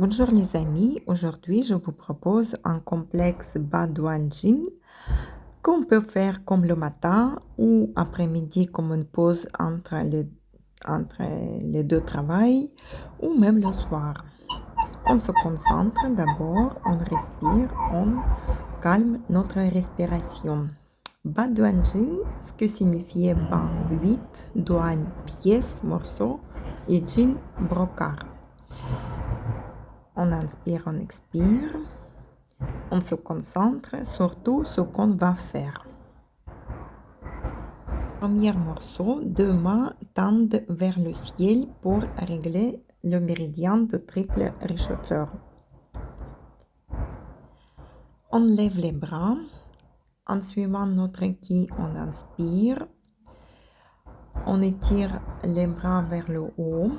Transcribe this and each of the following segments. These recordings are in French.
Bonjour les amis, aujourd'hui je vous propose un complexe Badouanjin qu'on peut faire comme le matin ou après-midi comme une pause entre les deux travails ou même le soir. On se concentre d'abord, on respire, on calme notre respiration. Badouanjin, ce que signifiait ban 8, douane, pièce, morceau et jin, brocart. On inspire, on expire. On se concentre sur tout ce qu'on va faire. Premier morceau, deux mains tendent vers le ciel pour régler le méridien de triple réchauffeur. On lève les bras. En suivant notre ki, on inspire. On étire les bras vers le haut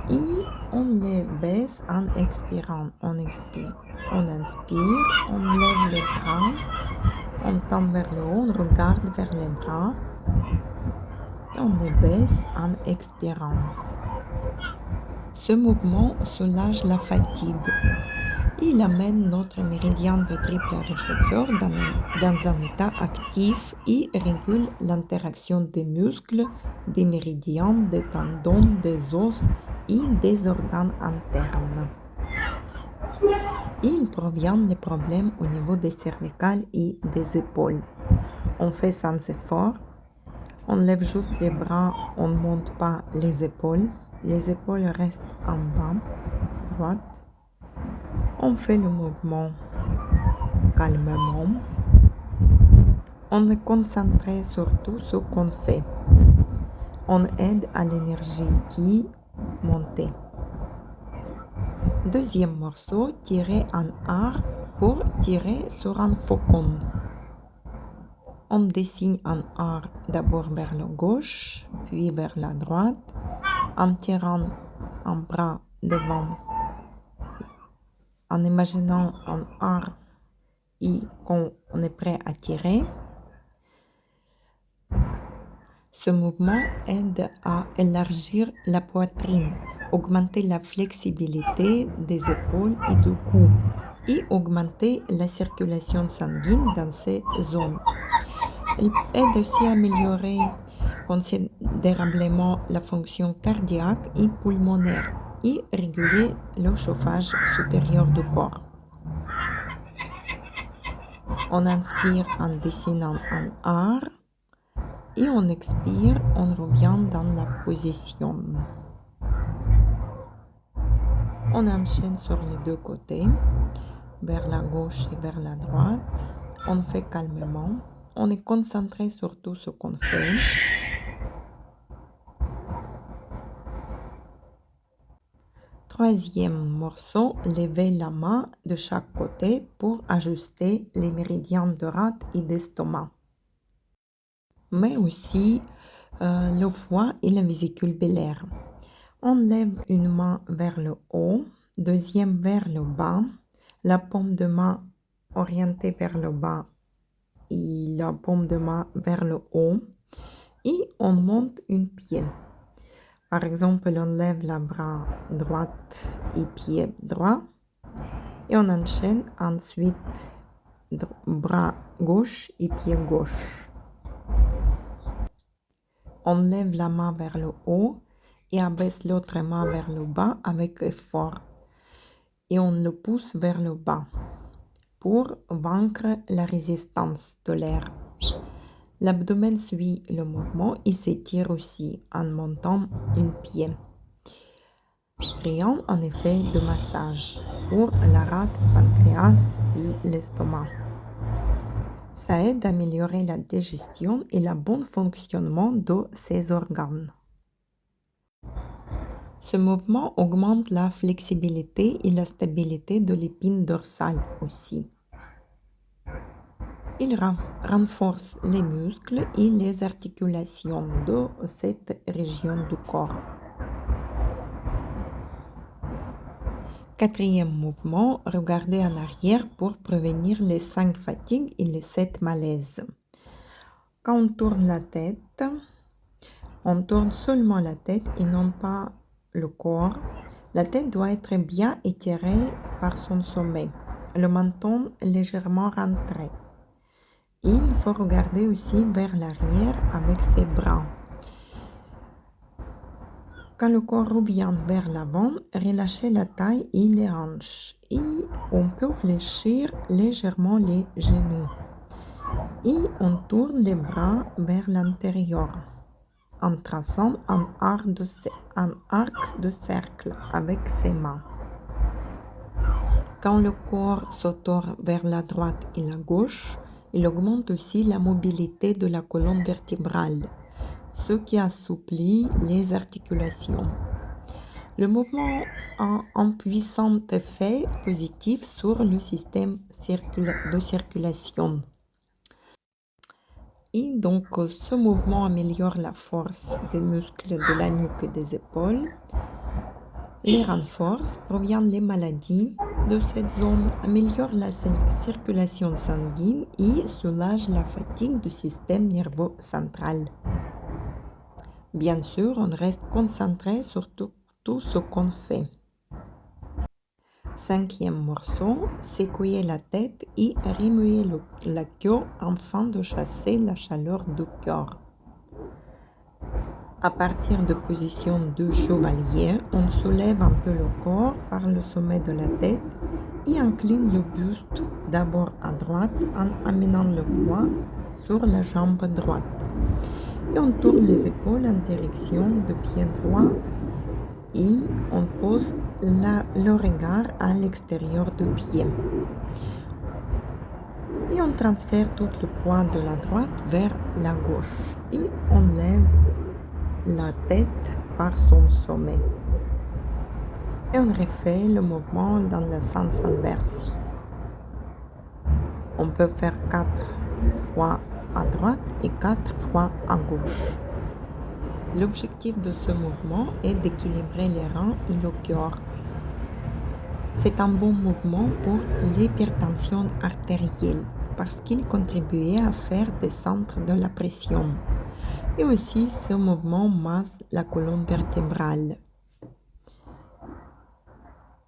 et on les baisse en expirant. On expire. On inspire, on lève les bras, on tend vers le haut, on regarde vers les bras et on les baisse en expirant. Ce mouvement soulage la fatigue. Il amène notre méridien de triple réchauffeur dans un état actif et régule l'interaction des muscles, des méridiens, des tendons, des os et des organes internes. Il provient des problèmes au niveau des cervicales et des épaules. On fait sans effort. On lève juste les bras, on ne monte pas les épaules. Les épaules restent en bas, droite. On fait le mouvement calmement. On est concentré sur tout ce qu'on fait. On aide à l'énergie qui monte. Deuxième morceau, tirer en art pour tirer sur un faucon. On dessine un art d'abord vers la gauche, puis vers la droite, en tirant un bras devant, en imaginant un art et qu'on est prêt à tirer. Ce mouvement aide à élargir la poitrine, augmenter la flexibilité des épaules et du cou et augmenter la circulation sanguine dans ces zones. Il aide aussi à améliorer considérablement la fonction cardiaque et pulmonaire et réguler le chauffage supérieur du corps. On inspire en dessinant un art et on expire, on revient dans la position. On enchaîne sur les deux côtés, vers la gauche et vers la droite. On fait calmement. On est concentré sur tout ce qu'on fait. Troisième morceau, levez la main de chaque côté pour ajuster les méridiens de rate et d'estomac, mais aussi le foie et la vésicule biliaire. On lève une main vers le haut, deuxième vers le bas, la paume de main orientée vers le bas et la paume de main vers le haut, et on monte une pied. Par exemple, on lève la bras droite et pied droit et on enchaîne ensuite bras gauche et pied gauche. On lève la main vers le haut et abaisse l'autre main vers le bas avec effort et on le pousse vers le bas pour vaincre la résistance de l'air. L'abdomen suit le mouvement et s'étire aussi en montant une pied, créant un effet de massage pour la rate, pancréas et l'estomac. Ça aide à améliorer la digestion et le bon fonctionnement de ces organes. Ce mouvement augmente la flexibilité et la stabilité de l'épine dorsale aussi. Il renforce les muscles et les articulations de cette région du corps. Quatrième mouvement, regardez en arrière pour prévenir les 5 fatigues et les 7 malaises. Quand on tourne la tête, on tourne seulement la tête et non pas le corps. La tête doit être bien étirée par son sommet, le menton légèrement rentré. Et il faut regarder aussi vers l'arrière avec ses bras. Quand le corps revient vers l'avant, relâchez la taille et les hanches. Et on peut fléchir légèrement les genoux. Et on tourne les bras vers l'intérieur en traçant un arc de cercle avec ses mains. Quand le corps se tourne vers la droite et la gauche, il augmente aussi la mobilité de la colonne vertébrale, ce qui assouplit les articulations. Le mouvement a un puissant effet positif sur le système de circulation. Et donc, ce mouvement améliore la force des muscles de la nuque et des épaules. Les renforce, prévient les maladies de cette zone, améliore la circulation sanguine et soulage la fatigue du système nerveux central. Bien sûr, on reste concentré sur tout ce qu'on fait. 5e morceau, secouer la tête et remuer la queue afin de chasser la chaleur du cœur. À partir de position du chevalier, on soulève un peu le corps par le sommet de la tête et incline le buste d'abord à droite en amenant le poids sur la jambe droite. Et on tourne les épaules en direction du pied droit et on pose le regard à l'extérieur du pied. Et on transfère tout le poids de la droite vers la gauche et on lève la tête par son sommet. Et on refait le mouvement dans le sens inverse. On peut faire 4 fois à droite et 4 fois à gauche. L'objectif de ce mouvement est d'équilibrer les reins et le cœur. C'est un bon mouvement pour l'hypertension artérielle parce qu'il contribuait à faire descendre de la pression. Et aussi, ce mouvement masse la colonne vertébrale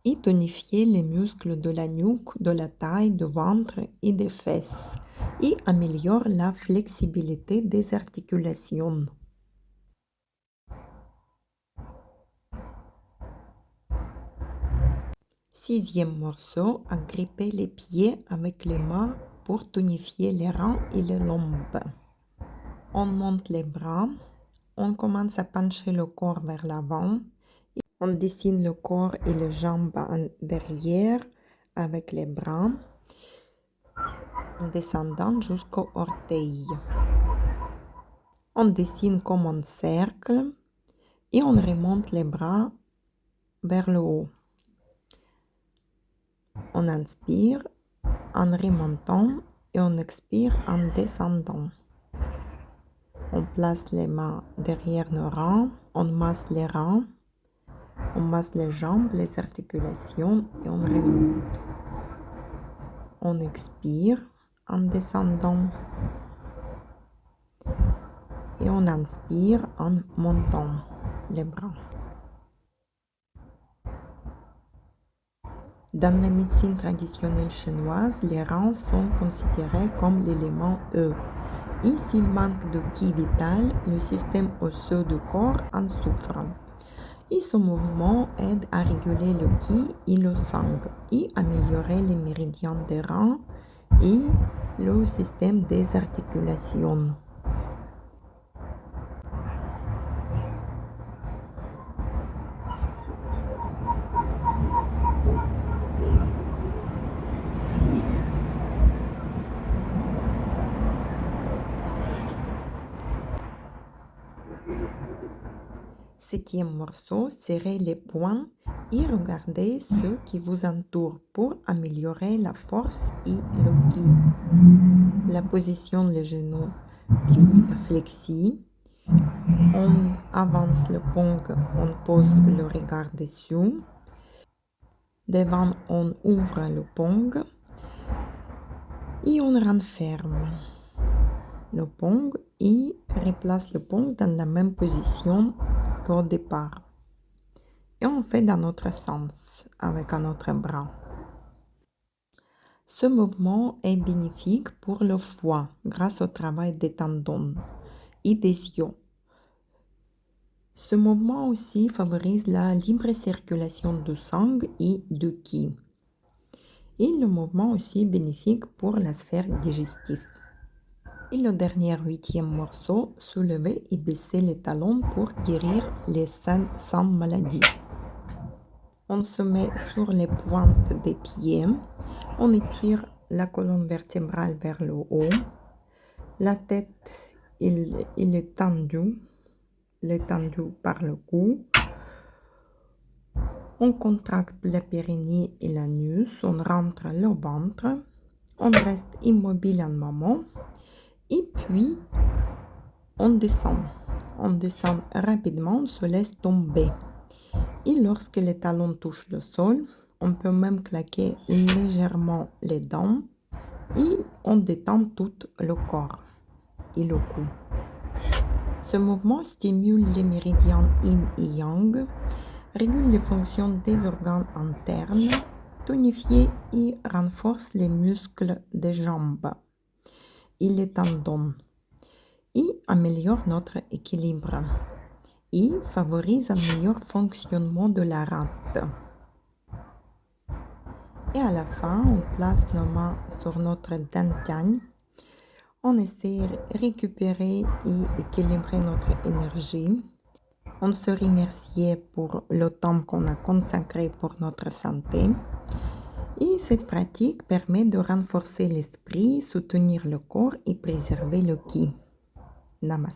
et tonifier les muscles de la nuque, de la taille, du ventre et des fesses et améliore la flexibilité des articulations. 6e morceau, agripper les pieds avec les mains pour tonifier les reins et les lombes. On monte les bras, on commence à pencher le corps vers l'avant, on dessine le corps et les jambes en derrière avec les bras, en descendant jusqu'au orteil. On dessine comme un cercle et on remonte les bras vers le haut. On inspire en remontant et on expire en descendant. On place les mains derrière nos reins, on masse les reins, on masse les jambes, les articulations et on remonte. On expire en descendant et on inspire en montant les bras. Dans la médecine traditionnelle chinoise, les reins sont considérés comme l'élément E. Et s'il manque de qi vital, le système osseux du corps en souffre. Et ce mouvement aide à réguler le qi et le sang et améliorer les méridiens des reins et le système des articulations. Septième morceau, serrez les poings et regardez ceux qui vous entourent pour améliorer la force et le ki. La position des genoux flexis. On avance le pong, on pose le regard dessus. Devant, on ouvre le pong et on renferme le pong et replace le pong dans la même position qu'au départ. et on fait dans notre sens avec un autre bras. Ce mouvement est bénéfique pour le foie grâce au travail des tendons et des yeux. Ce mouvement aussi favorise la libre circulation du sang et du ki. Et le mouvement aussi est bénéfique pour la sphère digestive. Et le dernier 8e morceau, soulever et baisser les talons pour guérir les 100 maladies. On se met sur les pointes des pieds, on étire la colonne vertébrale vers le haut, la tête il est tendue par le cou, on contracte le périnée et l'anus, on rentre le ventre, on reste immobile un moment et puis on descend rapidement, on se laisse tomber. Et lorsque les talons touchent le sol, on peut même claquer légèrement les dents et on détend tout le corps et le cou. Ce mouvement stimule les méridiens yin et yang, régule les fonctions des organes internes, tonifie et renforce les muscles des jambes et les tendons et améliore notre équilibre et favorise un meilleur fonctionnement de la rate. Et à la fin, on place nos mains sur notre dantian. On essaie de récupérer et équilibrer notre énergie. On se remercie pour le temps qu'on a consacré pour notre santé. Et cette pratique permet de renforcer l'esprit, soutenir le corps et préserver le ki. Namaste.